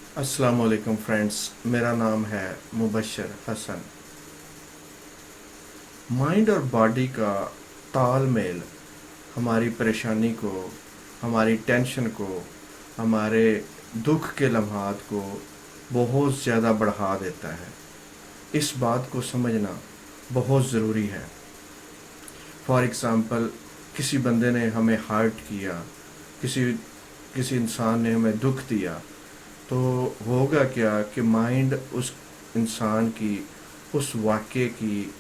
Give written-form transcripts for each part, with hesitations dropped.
अस्सलाम वालेकुम फ्रेंड्स, मेरा नाम है मुबशर हसन। माइंड और बॉडी का तालमेल हमारी परेशानी को, हमारी टेंशन को, हमारे दुख के लम्हात को बहुत ज़्यादा बढ़ा देता है। इस बात को समझना बहुत ज़रूरी है। फॉर एग्ज़ाम्पल, किसी बंदे ने हमें हर्ट किया, किसी किसी इंसान ने हमें दुख दिया, तो होगा क्या कि माइंड उस इंसान की, उस वाक़े की,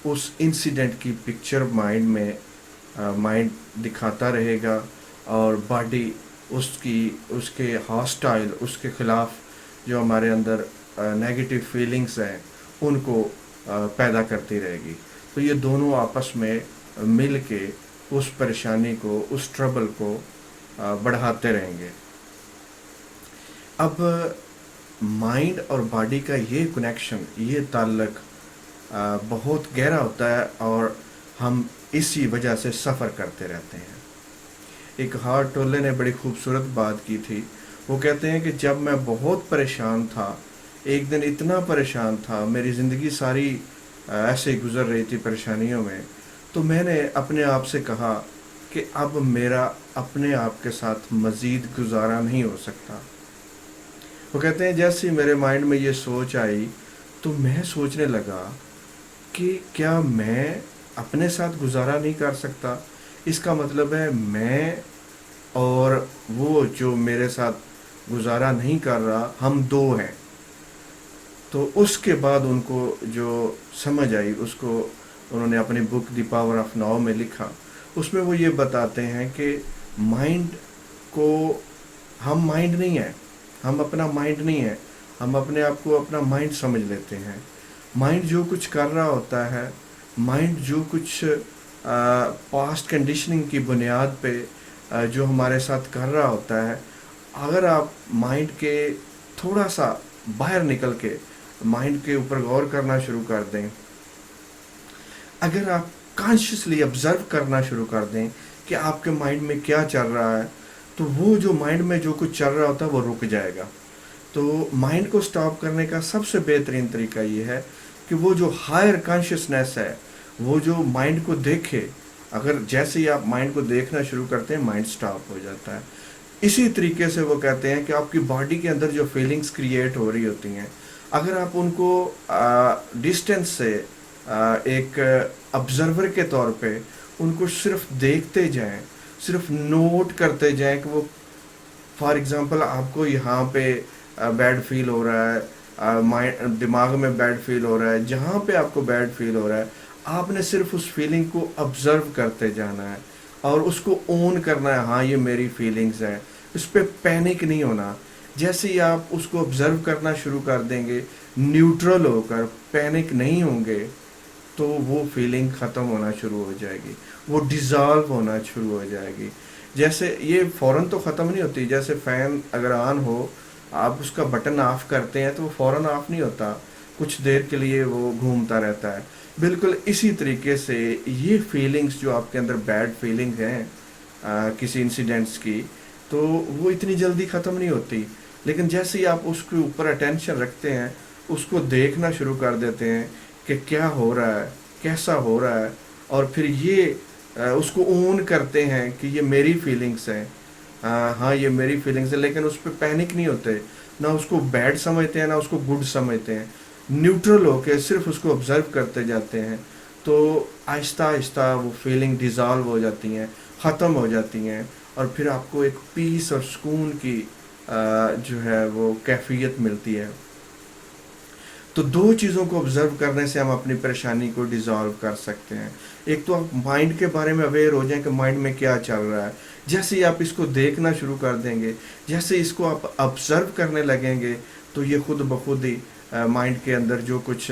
उस इंसिडेंट की पिक्चर माइंड दिखाता रहेगा, और बॉडी उसकी उसके हॉस्टाइल, उसके ख़िलाफ़ जो हमारे अंदर नेगेटिव फीलिंग्स हैं उनको पैदा करती रहेगी। तो ये दोनों आपस में मिल के उस परेशानी को, उस ट्रबल को बढ़ाते रहेंगे। अब माइंड और बॉडी का ये कनेक्शन, ये ताल्लुक़ बहुत गहरा होता है, और हम इसी वजह से सफ़र करते रहते हैं। एक हार्ट टोले ने बड़ी खूबसूरत बात की थी। वो कहते हैं कि जब मैं बहुत परेशान था, एक दिन इतना परेशान था, मेरी ज़िंदगी सारी ऐसे ही गुज़र रही थी परेशानियों में, तो मैंने अपने आप से कहा कि अब मेरा अपने आप के साथ मज़ीद गुजारा नहीं हो सकता। वो कहते हैं जैसे ही मेरे माइंड में ये सोच आई, तो मैं सोचने लगा कि क्या मैं अपने साथ गुजारा नहीं कर सकता। इसका मतलब है मैं और वो जो मेरे साथ गुजारा नहीं कर रहा, हम दो हैं। तो उसके बाद उनको जो समझ आई, उसको उन्होंने अपनी book the power of now में लिखा। उसमें वो ये बताते हैं कि माइंड को, हम माइंड नहीं है, हम अपना माइंड नहीं है, हम अपने आप को अपना माइंड समझ लेते हैं। माइंड जो कुछ कर रहा होता है, माइंड जो कुछ पास्ट कंडीशनिंग की बुनियाद पे जो हमारे साथ कर रहा होता है, अगर आप माइंड के थोड़ा सा बाहर निकल के माइंड के ऊपर गौर करना शुरू कर दें, अगर आप कॉन्शियसली ऑब्ज़र्व करना शुरू कर दें कि आपके माइंड में क्या चल रहा है, तो वो जो माइंड में जो कुछ चल रहा होता है वो रुक जाएगा। तो माइंड को स्टॉप करने का सबसे बेहतरीन तरीका ये है कि वो जो हायर कॉन्शियसनेस है, वो जो माइंड को देखे। अगर जैसे ही आप माइंड को देखना शुरू करते हैं, माइंड स्टॉप हो जाता है। इसी तरीके से वो कहते हैं कि आपकी बॉडी के अंदर जो फीलिंग्स क्रिएट हो रही होती हैं, अगर आप उनको डिस्टेंस से एक ऑब्जर्वर के तौर पे उनको सिर्फ देखते जाएं, सिर्फ नोट करते जाएं कि वो, फॉर एग्ज़ाम्पल, आपको यहाँ पे बैड फील हो रहा है, माइंड दिमाग में बैड फील हो रहा है, जहाँ पे आपको बैड फील हो रहा है, आपने सिर्फ उस फीलिंग को ऑब्ज़र्व करते जाना है और उसको ओन करना है। हाँ, ये मेरी फीलिंग्स हैं, इस पर पैनिक नहीं होना। जैसे ही आप उसको ऑब्ज़र्व करना शुरू कर देंगे, न्यूट्रल होकर, पैनिक नहीं होंगे, तो वो फीलिंग ख़त्म होना शुरू हो जाएगी, वो डिज़ॉल्व होना शुरू हो जाएगी। जैसे ये फ़ौरन तो ख़त्म नहीं होती। जैसे फ़ैन अगर ऑन हो, आप उसका बटन ऑफ़ करते हैं तो वो फ़ौरन ऑफ़ नहीं होता, कुछ देर के लिए वो घूमता रहता है। बिल्कुल इसी तरीके से ये फीलिंग्स जो आपके अंदर बैड फीलिंग हैं किसी इंसिडेंट्स की, तो वो इतनी जल्दी ख़त्म नहीं होती। लेकिन जैसे ही आप उसके ऊपर अटेंशन रखते हैं, उसको देखना शुरू कर देते हैं कि क्या हो रहा है, कैसा हो रहा है, और फिर ये उसको ओन करते हैं कि ये मेरी फीलिंग्स हैं, हाँ ये मेरी फीलिंग्स है, लेकिन उस पर पैनिक नहीं होते, ना उसको बैड समझते हैं ना उसको गुड समझते हैं। न्यूट्रल होके सिर्फ उसको ऑब्ज़र्व करते जाते हैं, तो आहिस्ता आहिस्ता वो फीलिंग डिज़ॉल्व हो जाती हैं, ख़त्म हो जाती हैं, और फिर आपको एक पीस और सुकून की जो है वो कैफियत मिलती है। तो दो चीज़ों को ऑब्ज़र्व करने से हम अपनी परेशानी को डिज़ॉल्व कर सकते हैं। एक तो आप माइंड के बारे में अवेयर हो जाएं कि माइंड में क्या चल रहा है। जैसे ही आप इसको देखना शुरू कर देंगे, जैसे इसको आप ऑब्ज़र्व करने लगेंगे, तो ये खुद ब खुद ही माइंड के अंदर जो कुछ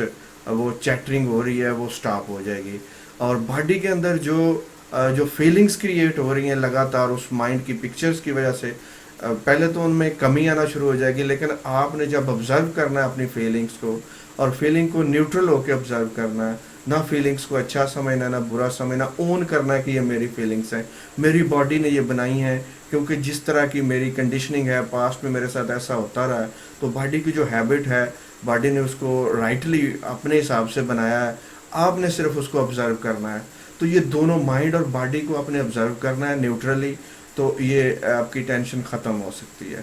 वो चैटरिंग हो रही है वो स्टॉप हो जाएगी। और बॉडी के अंदर जो फीलिंग्स क्रिएट हो रही हैं लगातार उस माइंड की पिक्चर्स की वजह से, पहले तो उनमें कमी आना शुरू हो जाएगी। लेकिन आपने जब ऑब्ज़र्व करना है अपनी फीलिंग्स को, और फीलिंग को न्यूट्रल होकर ऑब्ज़र्व करना है, ना फीलिंग्स को अच्छा समझना ना बुरा समझना, ओन करना है कि ये मेरी फीलिंग्स हैं, मेरी बॉडी ने ये बनाई हैं, کیونکہ جس طرح کی میری کنڈیشننگ ہے، پاسٹ میں میرے ساتھ ایسا ہوتا رہا ہے، تو باڈی کی جو ہیبٹ ہے، باڈی نے اس کو رائٹلی اپنے حساب سے بنایا ہے، آپ نے صرف اس کو آبزرو کرنا ہے. تو یہ دونوں مائنڈ اور باڈی کو آپ نے آبزرو کرنا ہے نیوٹرلی، تو یہ آپ کی ٹینشن ختم ہو سکتی ہے.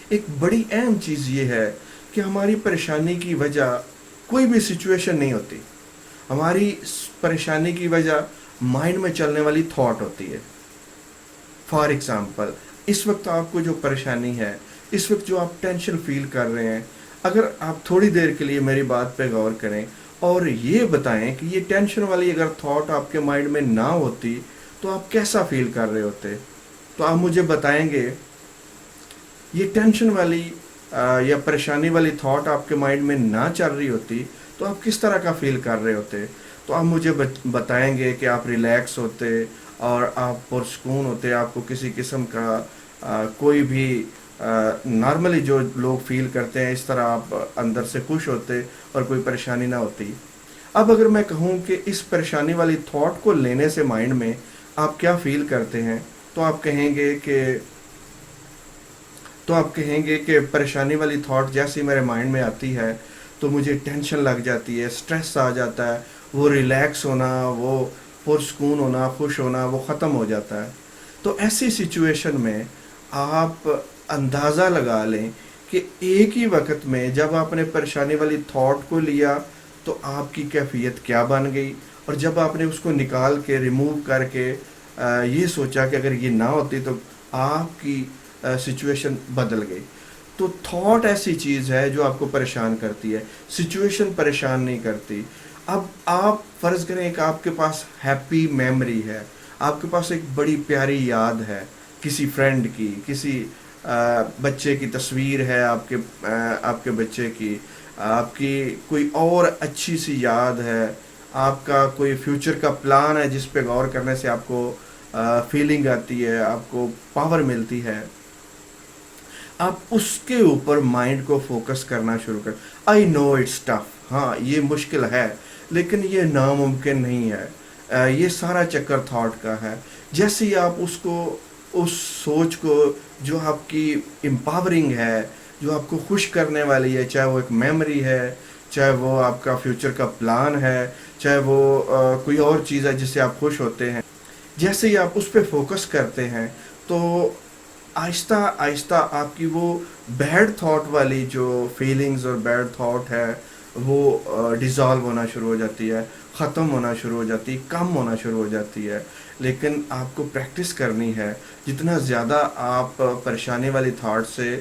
ایک بڑی اہم چیز یہ ہے کہ ہماری پریشانی کی وجہ کوئی بھی سچویشن نہیں ہوتی. ہماری پریشانی کی وجہ مائنڈ میں چلنے والی تھاٹ ہوتی ہے. فار ایگزامپل، اس وقت آپ کو جو پریشانی ہے، اس وقت جو آپ ٹینشن فیل کر رہے ہیں، اگر آپ تھوڑی دیر کے لیے میری بات پہ غور کریں اور یہ بتائیں کہ یہ ٹینشن والی اگر تھاٹ آپ کے مائنڈ میں نہ ہوتی تو آپ کیسا فیل کر رہے ہوتے. تو آپ مجھے بتائیں گے یہ ٹینشن والی یا پریشانی والی تھاٹ آپ کے مائنڈ میں نہ چل رہی ہوتی تو آپ کس طرح کا فیل کر رہے ہوتے. تو آپ مجھے بتائیں گے کہ آپ ریلیکس ہوتے اور آپ پرسکون ہوتے، آپ کو کسی قسم کا کوئی بھی نارملی جو لوگ فیل کرتے ہیں اس طرح آپ اندر سے خوش ہوتے اور کوئی پریشانی نہ ہوتی. اب اگر میں کہوں کہ اس پریشانی والی تھاٹ کو لینے سے مائنڈ میں آپ کیا فیل کرتے ہیں، تو آپ کہیں گے کہ پریشانی والی تھاٹ جیسی میرے مائنڈ میں آتی ہے تو مجھے ٹینشن لگ جاتی ہے، سٹریس آ جاتا ہے، وہ ریلیکس ہونا، وہ پرسکون ہونا، خوش ہونا وہ ختم ہو جاتا ہے. تو ایسی سچویشن میں آپ اندازہ لگا لیں کہ ایک ہی وقت میں جب آپ نے پریشانی والی تھاٹ کو لیا تو آپ کی کیفیت کیا بن گئی، اور جب آپ نے اس کو نکال کے ریموو کر کے یہ سوچا کہ اگر یہ نہ ہوتی تو آپ کی سچویشن بدل گئی. تو تھاٹ ایسی چیز ہے جو آپ کو پریشان کرتی ہے، سچویشن پریشان نہیں کرتی. اب آپ فرض کریں کہ آپ کے پاس ہیپی میموری ہے، آپ کے پاس ایک بڑی پیاری یاد ہے کسی فرینڈ کی، کسی بچے کی تصویر ہے آپ کے بچے کی، آپ کی کوئی اور اچھی سی یاد ہے، آپ کا کوئی فیوچر کا پلان ہے جس پہ غور کرنے سے آپ کو فیلنگ آتی ہے، آپ کو پاور ملتی ہے. آپ اس کے اوپر مائنڈ کو فوکس کرنا شروع کر. آئی نو اٹس ٹف، ہاں یہ مشکل ہے لیکن یہ ناممکن نہیں ہے. یہ سارا چکر تھاٹ کا ہے. جیسے ہی آپ اس سوچ کو جو آپ کی امپاورنگ ہے، جو آپ کو خوش کرنے والی ہے، چاہے وہ ایک میموری ہے، چاہے وہ آپ کا فیوچر کا پلان ہے، چاہے وہ کوئی اور چیز ہے جس سے آپ خوش ہوتے ہیں، جیسے ہی آپ اس پہ فوکس کرتے ہیں تو آہستہ آہستہ آپ کی وہ بیڈ تھاٹ والی جو فیلنگز اور بیڈ تھاٹ ہے وہ ڈیزالو ہونا شروع ہو جاتی ہے، ختم ہونا شروع ہو جاتی ہے، کم ہونا شروع ہو جاتی ہے. لیکن آپ کو پریکٹس کرنی ہے. جتنا زیادہ آپ پریشانی والی تھاٹ سے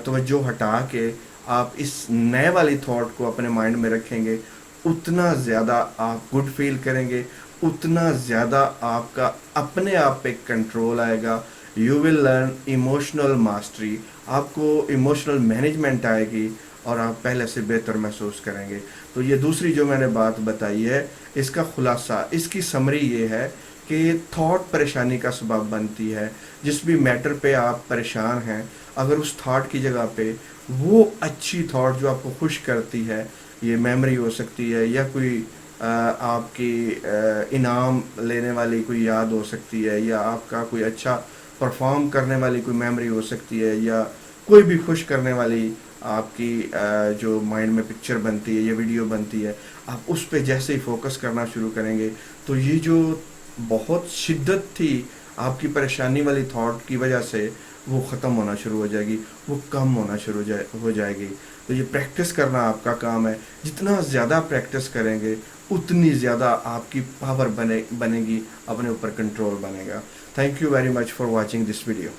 توجہ ہٹا کے آپ اس نئے والی تھاٹ کو اپنے مائنڈ میں رکھیں گے، اتنا زیادہ آپ گڈ فیل کریں گے، اتنا زیادہ آپ کا اپنے آپ پہ کنٹرول آئے گا. You will learn emotional mastery, آپ کو ایموشنل مینجمنٹ آئے گی اور آپ پہلے سے بہتر محسوس کریں گے. تو یہ دوسری جو میں نے بات بتائی ہے، اس کا خلاصہ، اس کی سمری یہ ہے کہ تھاٹ پریشانی کا سبب بنتی ہے. جس بھی میٹر پہ آپ پریشان ہیں، اگر اس تھاٹ کی جگہ پہ وہ اچھی تھاٹ جو آپ کو خوش کرتی ہے، یہ میموری ہو سکتی ہے یا کوئی آپ کی انعام لینے والی کوئی یاد ہو سکتی ہے، یا آپ کا کوئی اچھا پرفارم کرنے والی کوئی میموری ہو سکتی ہے، یا کوئی بھی خوش کرنے والی آپ کی جو مائنڈ میں پکچر بنتی ہے یا ویڈیو بنتی ہے، آپ اس پہ جیسے ہی فوکس کرنا شروع کریں گے تو یہ جو بہت شدت تھی آپ کی پریشانی والی تھاٹ کی وجہ سے، وہ ختم ہونا شروع ہو جائے گی، وہ کم ہونا شروع ہو جائے گی. تو یہ پریکٹس کرنا آپ کا کام ہے. جتنا زیادہ پریکٹس کریں گے اتنی زیادہ آپ کی پاور بنے گی، اپنے اوپر کنٹرول بنے گا. Thank you very much for watching this video.